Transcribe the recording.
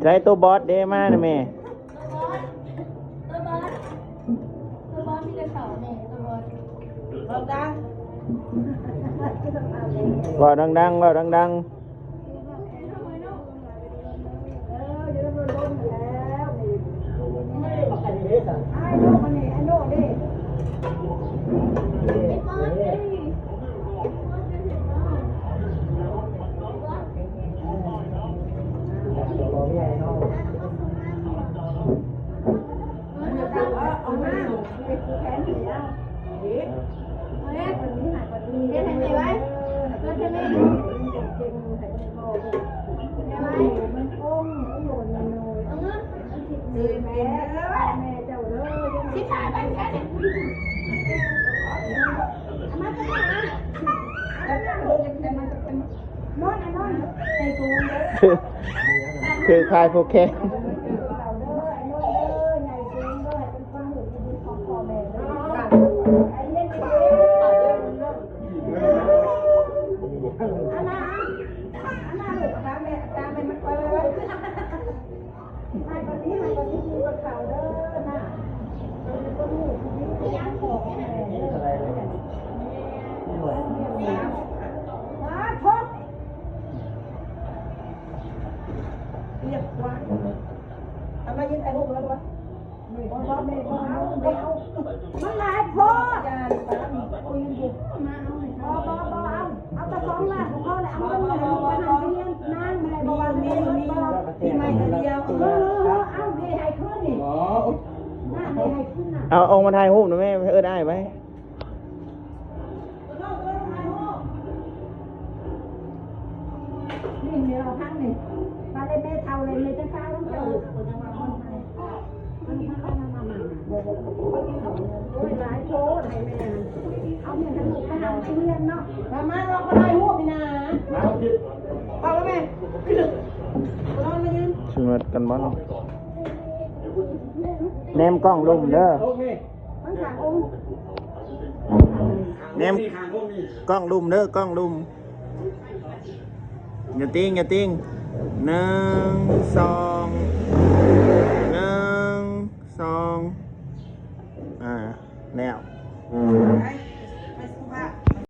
ใช้ตัวบอสเดมานะแม่ตัวบอสมีแต่เสาแม่ตัวบอสว่าดังๆว่าดังๆคือคลายโปแกมันหลายพอเอาตะกองละของเขาเลยเอาเงินเลยมาหาเรียนนั่งอะไรบอกว่ามีที่ไม่เดียวเอาเฮให้ขึ้นนี่น่าเฮให้ขึ้นน่ะเอามาถ่ายรูปหน่อยแม่ได้ไหมนี่เดี๋ยวทั้งนี่มาเลยแม่เท่าเลยแม่จะฟ้าต้องเจอหลายโชว์ให้แม่เอาเนี่ยทั้งหมดไปทำให้เรียนเนาะมาเราก็ได้รูปนี่นะเอาแล้วแม่นอนมายืนชิมกันบ้างแนมกล้องลุ่มเด้อมันขาองค์แนมกล้องลุ่มเด้อกล้องลุ่มอย่าติ้ง1 2 1 2แล้ว